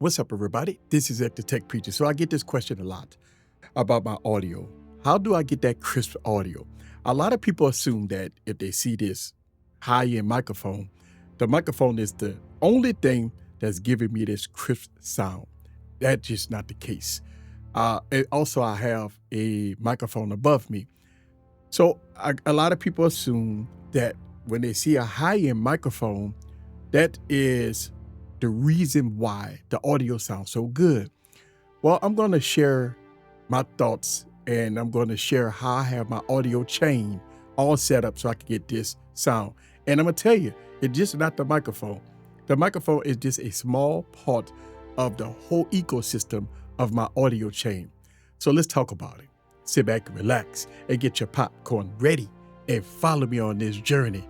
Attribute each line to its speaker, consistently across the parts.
Speaker 1: What's up, everybody? This is the Tech Preacher. So I get this question a lot about my audio. How do I get that crisp audio? A lot of people assume that if they see this high-end microphone, the microphone is the only thing that's giving me this crisp sound. That's just not the case. And also, I have a microphone above me. So a lot of people assume that when they see a high-end microphone, that is the reason why the audio sounds so good. Well, I'm going to share my thoughts, and I'm going to share how I have my audio chain all set up so I can get this sound. And I'm going to tell you, it's just not the microphone. The microphone is just a small part of the whole ecosystem of my audio chain. So let's talk about it. Sit back and relax and get your popcorn ready and follow me on this journey.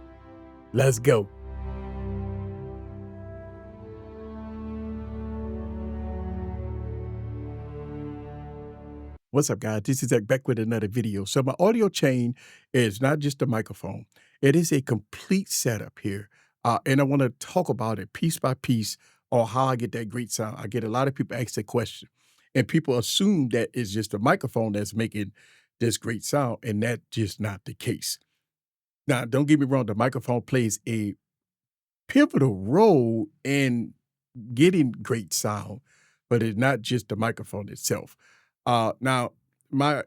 Speaker 1: Let's go. What's up, guys? This is Zach back with another video. So my audio chain is not just a microphone. It is a complete setup here. And I want to talk about it piece by piece on how I get that great sound. I get a lot of people ask that question, and people assume that it's just a microphone that's making this great sound, and that's just not the case. Now, don't get me wrong. The microphone plays a pivotal role in getting great sound, but it's not just the microphone itself. Now, my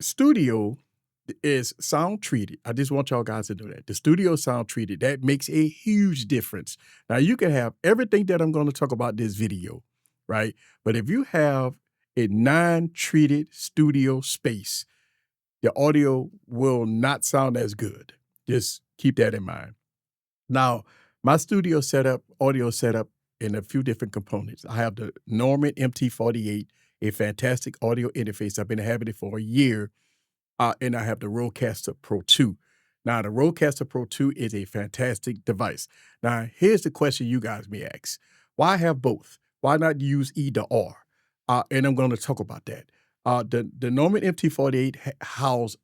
Speaker 1: studio is sound treated. I just want y'all guys to know that. The studio is sound treated. That makes a huge difference. Now, you can have everything that I'm going to talk about in this video, right? But if you have a non-treated studio space, the audio will not sound as good. Just keep that in mind. Now, my studio setup, audio setup in a few different components. I have the Norman MT48, a fantastic audio interface. I've been having it for a year. And I have the Roadcaster Pro 2. Now, the Roadcaster Pro 2 is a fantastic device. Now, here's the question you guys may ask. Why have both? Why not use either or? And I'm going to talk about that. The Norman MT48 houses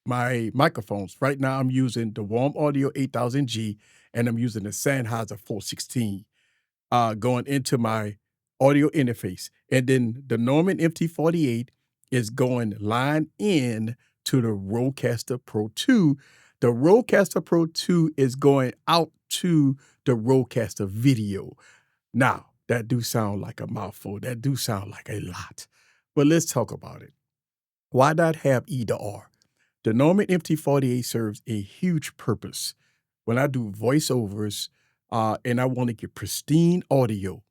Speaker 1: my microphones. Right now, I'm using the Warm Audio 8000G, and I'm using the Sanheiser 416 going into my audio interface. And then the Norman MT48 is going line in to the Roadcaster Pro 2. The Roadcaster Pro 2 is going out to the Roadcaster Video. Now, that do sound like a mouthful. That do sound like a lot. But let's talk about it. Why not have either or? The Norman MT48 serves a huge purpose. When I do voiceovers and I want to get pristine audio,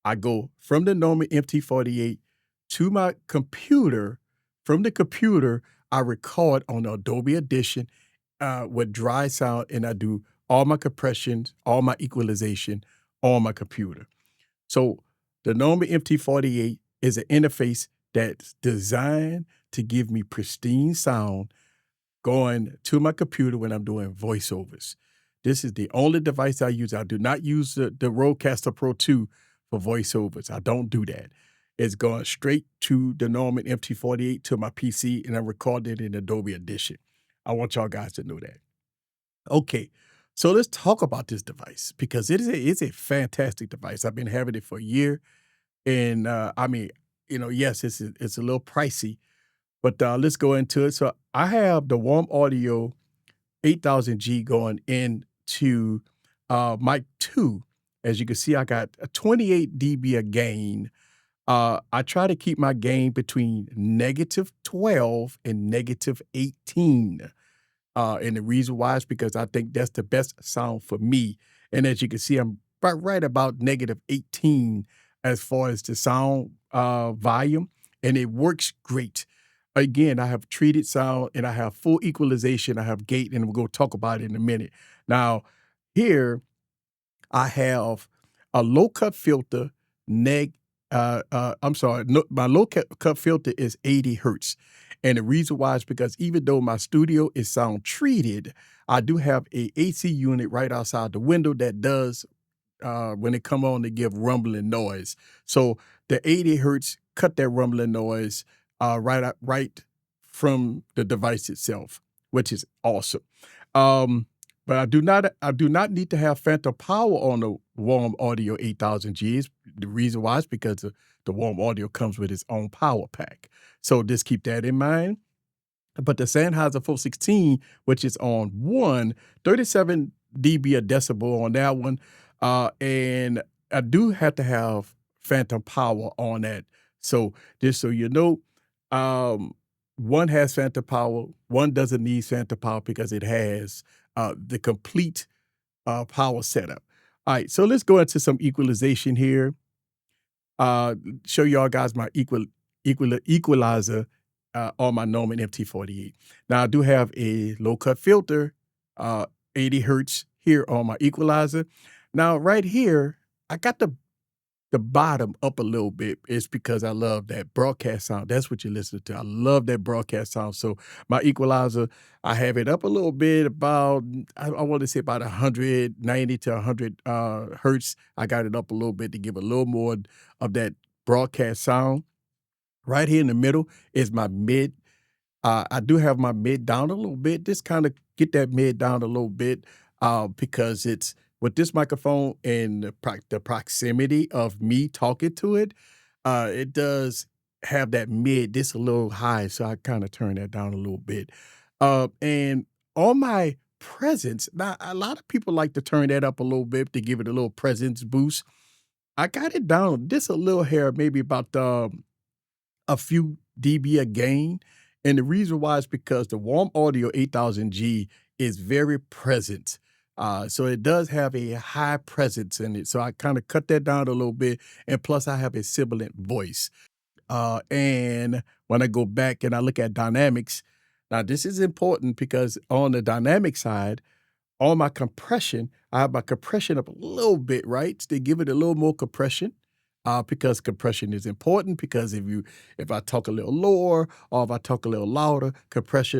Speaker 1: I go from the Norman MT48 to my computer. From the computer, I record on Adobe Audition with dry sound, and I do all my compressions, all my equalization on my computer. So the Norman MT48 is an interface that's designed to give me pristine sound going to my computer when I'm doing voiceovers. This is the only device I use. I do not use the Roadcaster Pro 2 for voiceovers. I don't do that. It's going straight to the Norman MT48 to my PC, and I recorded it in Adobe Audition. I want y'all guys to know that. Okay, so let's talk about this device because it's a fantastic device. I've been having it for a year, and I mean, yes, it's a little pricey, but let's go into it. So I have the Warm Audio 8000G going into mic 2. As you can see, I got a 28 dB of gain. I try to keep my gain between -12 and -18. And the reason why is because I think that's the best sound for me. And as you can see, I'm right about -18 as far as the sound volume, and it works great. Again, I have treated sound, and I have full equalization. I have gate, and we'll go talk about it in a minute. Now, here I have a low-cut filter, my low-cut filter is 80 hertz. And the reason why is because even though my studio is sound treated, I do have a AC unit right outside the window that does, when it come on, to give rumbling noise. So the 80 hertz cut that rumbling noise right from the device itself, which is awesome. But I do not need to have phantom power on the Warm Audio 8000Gs. The reason why is because the Warm Audio comes with its own power pack. So just keep that in mind. But the Sanheiser 416, which is on 37 dB a decibel on that one. And I do have to have phantom power on that. So just so you know, um, one has phantom power, one doesn't need phantom power because it has the complete power setup. All right, so let's go into some equalization here. Uh, Show y'all guys my equalizer on my Norman MT48. Now I do have a low cut filter, 80 hertz here on my equalizer. Now right here, I got the bottom up a little bit. It's because I love that broadcast sound. That's what you're listening to. I love that broadcast sound. So my equalizer, I have it up a little bit, about I want to say about 190 to 100 hertz. I got it up a little bit to give a little more of that broadcast sound. Right here in the middle is my mid. I do have my mid down a little bit. Just kind of get that mid down a little bit because it's with this microphone and the proximity of me talking to it, it does have that mid just a little high. So I kind of turn that down a little bit. And on my presence, now a lot of people like to turn that up a little bit to give it a little presence boost. I got it down just a little hair, maybe about a few dB a gain. And the reason why is because the Warm Audio 8000G is very present. So it does have a high presence in it. So I kind of cut that down a little bit. And plus I have a sibilant voice. And when I go back and I look at dynamics, now this is important because on the dynamic side, on my compression, I have my compression up a little bit, right? To give it a little more compression. Because compression is important. Because if I talk a little lower or if I talk a little louder, compress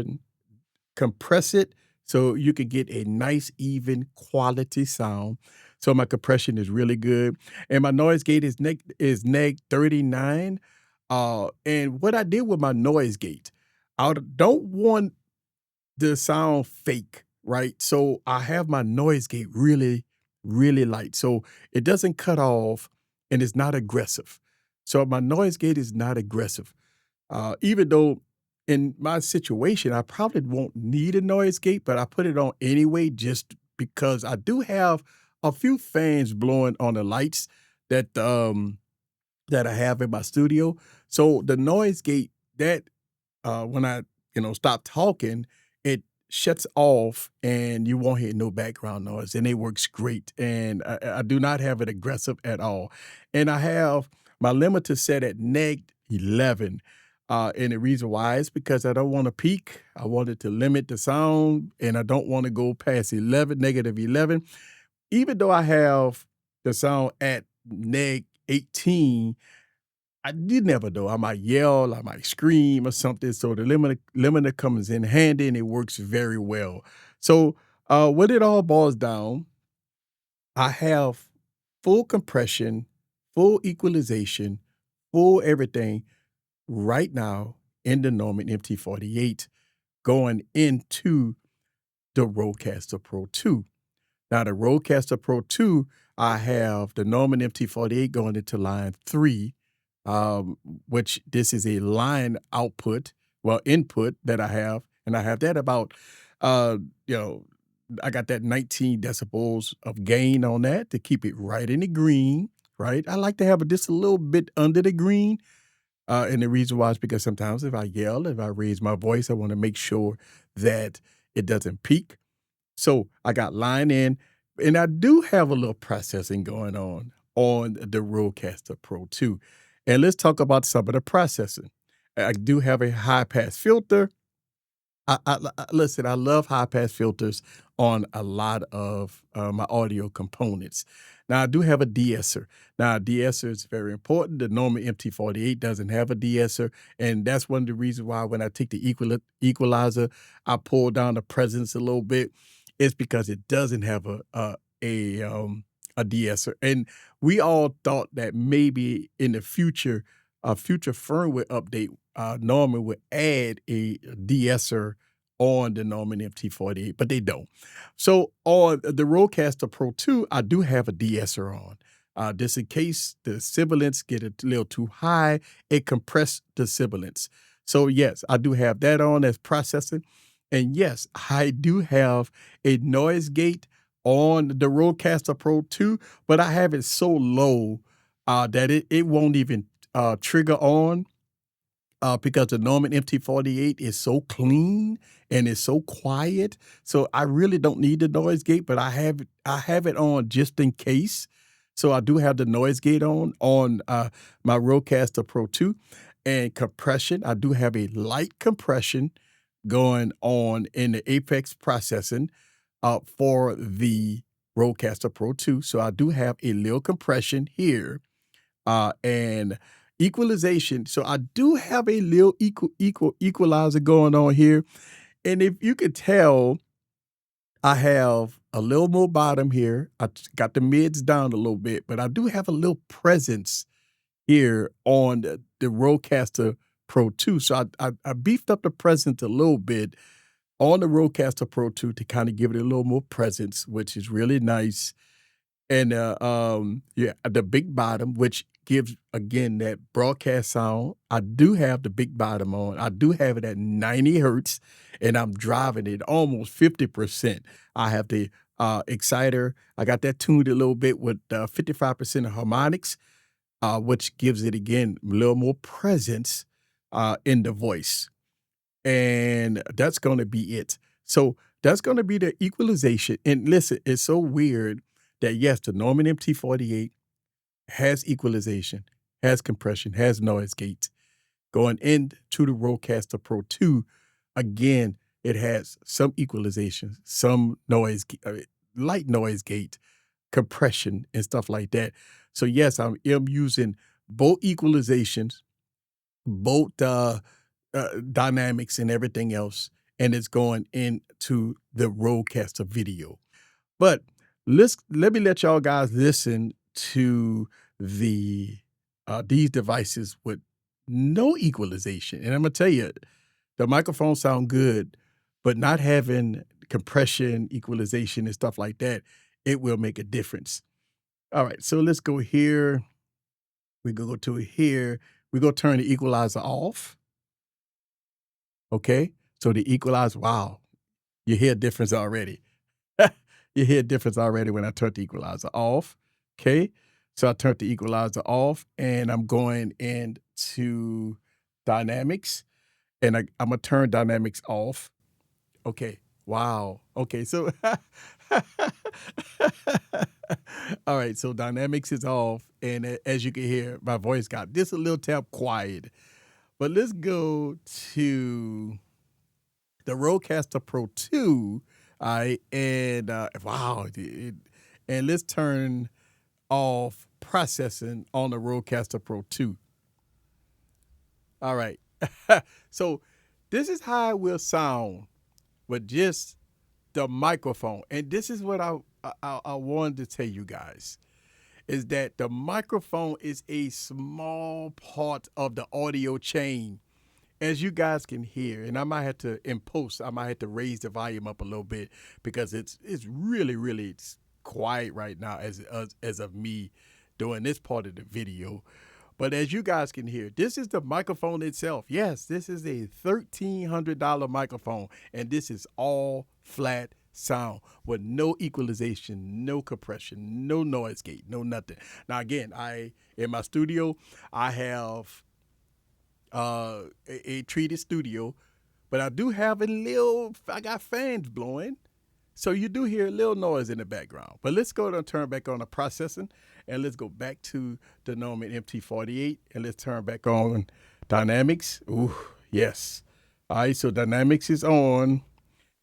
Speaker 1: it so you can get a nice, even quality sound. So my compression is really good, and my noise gate is neg 39. And what I did with my noise gate, I don't want the sound fake, right? So I have my noise gate really, really light. So it doesn't cut off and it's not aggressive. So my noise gate is not aggressive. Even though in my situation, I probably won't need a noise gate, but I put it on anyway just because I do have a few fans blowing on the lights that that I have in my studio. So the noise gate that when I, stop talking, it shuts off and you won't hear no background noise and it works great. And I do not have it aggressive at all. And I have my limiter set at neg 11. And the reason why is because I don't want to peak. I wanted to limit the sound and I don't want to go past 11, negative 11. Even though I have the sound at neg 18, I did never know. I might yell, I might scream or something. So the limiter comes in handy and it works very well. So when it all boils down, I have full compression, full equalization, full everything right now in the Norman MT48 going into the Roadcaster Pro 2. Now the Roadcaster Pro 2, I have the Norman MT48 going into line 3, which this is a line output, input that I have, and I have that about, uh, you know, I got that 19 decibels of gain on that to keep it right in the green, right? I like to have it just a little bit under the green. And the reason why is because sometimes if I yell, if I raise my voice, I want to make sure that it doesn't peak. So I got line in, and I do have a little processing going on the Roadcaster Pro 2. And let's talk about some of the processing. I do have a high pass filter. Listen, I love high pass filters on a lot of my audio components. Now I do have a de-esser. Now a de-esser is very important. The Norman MT48 doesn't have a de-esser, and that's one of the reasons why when I take the equalizer, I pull down the presence a little bit. It's because it doesn't have a de-esser, and we all thought that maybe in the future, a future firmware update, Norman would add a de-esser on the Norman MT48, but they don't. So on the Roadcaster Pro 2, I do have a de-esser on. Just in case the sibilants get a little too high, it compress the sibilants. So yes, I do have that on as processing. And yes, I do have a noise gate on the Roadcaster Pro 2, but I have it so low that it won't even trigger on because the Norman MT48 is so clean and it's so quiet. So I really don't need the noise gate, but I have it on just in case. So I do have the noise gate on my Roadcaster Pro 2. And compression, I do have a light compression going on in the Apex processing for the Roadcaster Pro 2. So I do have a little compression here and equalization. So I do have a little equalizer going on here. And if you could tell, I have a little more bottom here. I got the mids down a little bit, but I do have a little presence here on the Roadcaster Pro 2. So I beefed up the presence a little bit on the Roadcaster Pro 2 to kind of give it a little more presence, which is really nice. And yeah, the big bottom, which gives again that broadcast sound. I do have the big bottom on. I do have it at 90 hertz, and I'm driving it almost 50%. I have the exciter. I got that tuned a little bit with 55% of harmonics, which gives it again a little more presence in the voice. And that's going to be it. So that's going to be the equalization. And listen, it's so weird that yes, the Norman MT48 has equalization, has compression, has noise gates. Going into the Roadcaster Pro 2, again, it has some equalization, some noise, light noise gate, compression, and stuff like that. So yes, I am using both equalizations, both dynamics and everything else, and it's going into the Roadcaster video. But let me let y'all guys listen to the these devices with no equalization. And I'm gonna tell you, the microphones sound good, but not having compression, equalization, and stuff like that, it will make a difference. All right, so let's go here. We go to here. We go turn the equalizer off. Okay, so the equalizer, wow, you hear a difference already. You hear a difference already when I turn the equalizer off. Okay, so I turned the equalizer off, and I'm going into dynamics, and I'm gonna turn dynamics off. Okay, wow. Okay, so all right, so dynamics is off, and as you can hear, my voice got just a little tap quiet. But let's go to the Roadcaster Pro 2, and wow, and let's turn off processing on the Roadcaster Pro 2. All right, so this is how it will sound with just the microphone, and this is what I wanted to tell you guys, is that the microphone is a small part of the audio chain. As you guys can hear, and I might have to, in post, I might have to raise the volume up a little bit because it's really, really quiet right now as of me doing this part of the video. But as you guys can hear, this is the microphone itself. Yes, this is a $1,300 microphone, and this is all flat sound with no equalization, no compression, no noise gate, no nothing. Now again, in my studio, I have a treated studio, but I do have I got fans blowing. So you do hear a little noise in the background. But let's go and turn back on the processing, and let's go back to the Norman MT48, and let's turn back on dynamics. Ooh, yes. All right, so dynamics is on,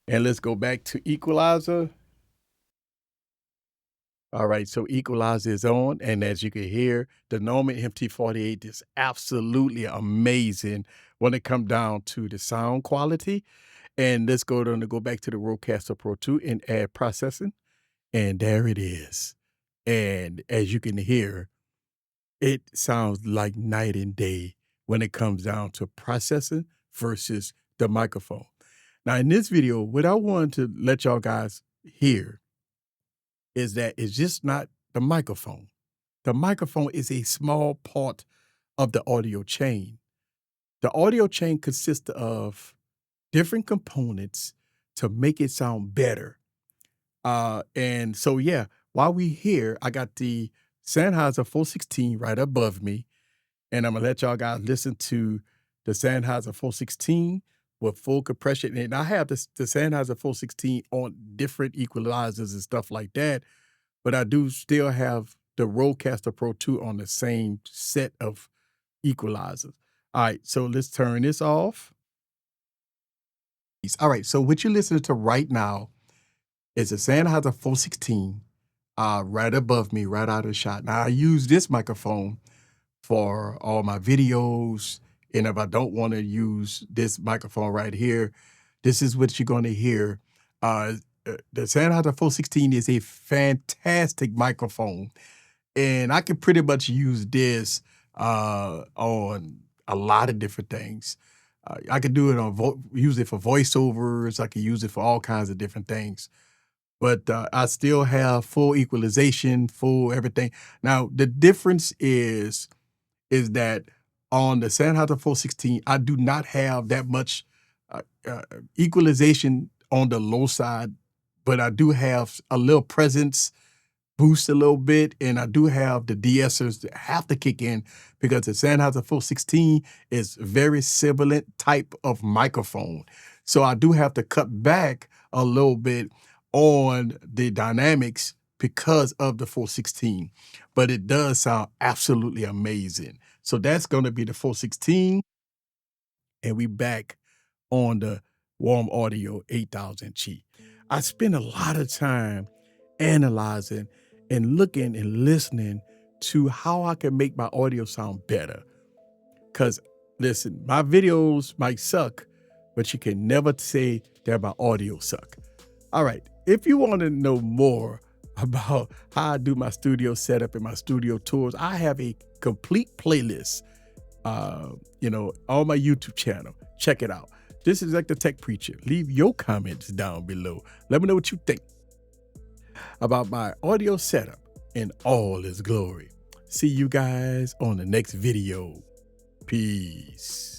Speaker 1: and let's go back to equalizer. All right, so equalizer is on, and as you can hear, the Norman MT48 is absolutely amazing when it comes down to the sound quality. And let's go back to the Roadcaster Pro 2 and add processing, and there it is. And as you can hear, it sounds like night and day when it comes down to processing versus the microphone. Now, in this video, what I wanted to let y'all guys hear is that it's just not the microphone. The microphone is a small part of the audio chain. The audio chain consists of different components to make it sound better. And so, yeah, while we here, I got the Sanheiser 416 right above me, and I'm gonna let y'all guys listen to the Sanheiser 416 with full compression. And I have the Sanheiser 416 on different equalizers and stuff like that, but I do still have the Roadcaster Pro 2 on the same set of equalizers. All right, so let's turn this off. All right, so what you're listening to right now is a Sanheiser 416 right above me, right out of the shot. Now, I use this microphone for all my videos, and if I don't want to use this microphone right here, this is what you're going to hear. The Sanheiser 416 is a fantastic microphone, and I can pretty much use this on a lot of different things. I could do it on use it for voiceovers. I could use it for all kinds of different things. But I still have full equalization, full everything. Now the difference is that on the Sanheiser 416, I do not have that much equalization on the low side, but I do have a little presence boost a little bit, and I do have the de-essers that have to kick in because the Sanheiser 416 is very sibilant type of microphone. So I do have to cut back a little bit on the dynamics because of the 416, but it does sound absolutely amazing. So that's going to be the 416, and we back on the Warm Audio 8000G. I spend a lot of time analyzing and looking and listening to how I can make my audio sound better. Because, listen, my videos might suck, but you can never say that my audio suck. All right, if you want to know more about how I do my studio setup and my studio tours, I have a complete playlist, on my YouTube channel. Check it out. This is like the Tech Preacher. Leave your comments down below. Let me know what you think about my audio setup in all its glory. See you guys on the next video. Peace.